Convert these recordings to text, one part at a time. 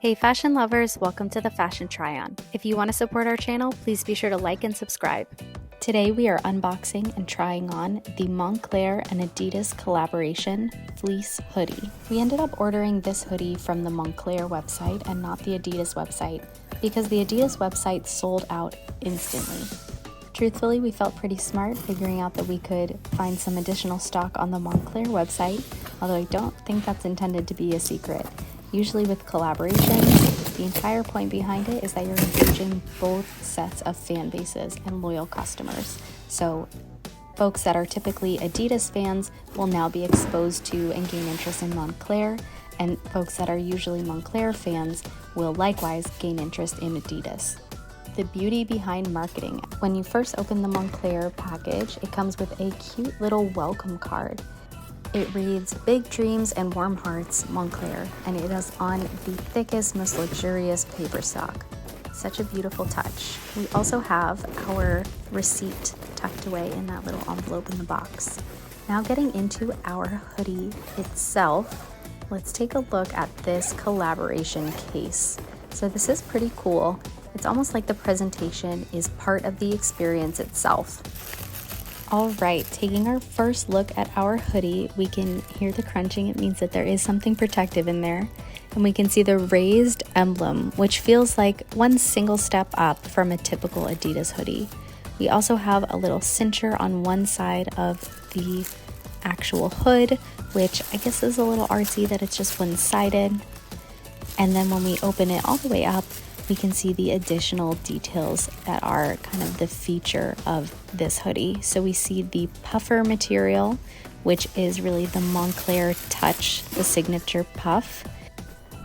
Hey fashion lovers, welcome to the Fashion Try-On. If you want to support our channel, please be sure to like and subscribe. Today we are unboxing and trying on the Moncler and Adidas collaboration Fleece hoodie. We ended up ordering this hoodie from the Moncler website and not the Adidas website because the Adidas website sold out instantly. Truthfully, we felt pretty smart figuring out that we could find some additional stock on the Moncler website, although I don't think that's intended to be a secret. Usually with collaborations, the entire point behind it is that you're engaging both sets of fan bases and loyal customers. So folks that are typically Adidas fans will now be exposed to and gain interest in Moncler, and folks that are usually Moncler fans will likewise gain interest in Adidas. The beauty behind marketing. When you first open the Moncler package, it comes with a cute little welcome card. It reads, "Big dreams and warm hearts, Moncler," and it is on the thickest, most luxurious paper stock. Such a beautiful touch. We also have our receipt tucked away in that little envelope in the box. Now getting into our hoodie itself, let's take a look at this collaboration case. So this is pretty cool. It's almost like the presentation is part of the experience itself. All right, taking our first look at our hoodie, we can hear the crunching. It means that there is something protective in there. And we can see the raised emblem, which feels like one single step up from a typical Adidas hoodie. We also have a little cincher on one side of the actual hood, which I guess is a little artsy that it's just one-sided. And then when we open it all the way up, we can see the additional details that are kind of the feature of this hoodie. So we see the puffer material, which is really the Moncler touch, the signature puff.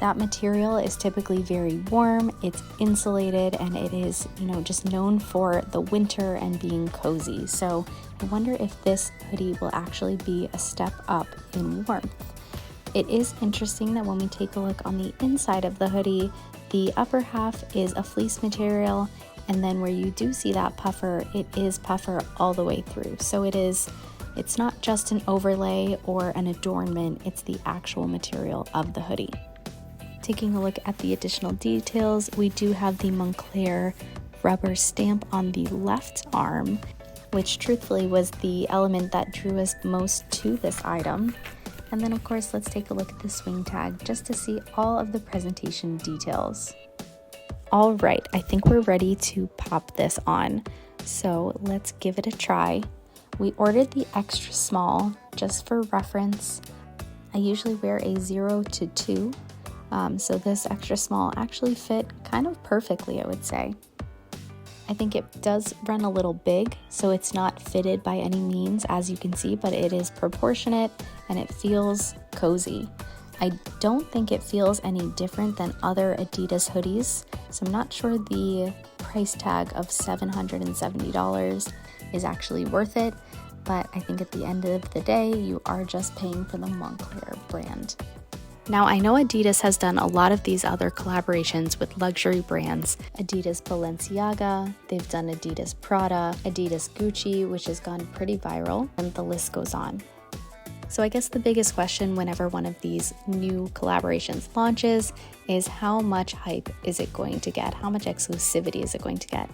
That material is typically very warm, it's insulated, and it is, just known for the winter and being cozy. So I wonder if this hoodie will actually be a step up in warmth. It is interesting that when we take a look on the inside of the hoodie, the upper half is a fleece material, and then where you do see that puffer, it is puffer all the way through. So it's not just an overlay or an adornment, it's the actual material of the hoodie. Taking a look at the additional details, we do have the Moncler rubber stamp on the left arm, which truthfully was the element that drew us most to this item. And then of course, let's take a look at the swing tag just to see all of the presentation details. All right, I think we're ready to pop this on. So let's give it a try. We ordered the extra small just for reference. I usually wear a 0 to 2, so this extra small actually fit kind of perfectly, I would say. I think it does run a little big, so it's not fitted by any means, as you can see, but it is proportionate and it feels cozy. I don't think it feels any different than other Adidas hoodies, so I'm not sure the price tag of $770 is actually worth it, but I think at the end of the day, you are just paying for the Moncler brand. Now, I know Adidas has done a lot of these other collaborations with luxury brands. Adidas Balenciaga, they've done Adidas Prada, Adidas Gucci, which has gone pretty viral, and the list goes on. So I guess the biggest question whenever one of these new collaborations launches is how much hype is it going to get? How much exclusivity is it going to get?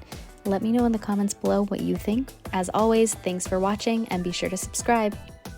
Let me know in the comments below what you think. As always, thanks for watching and be sure to subscribe.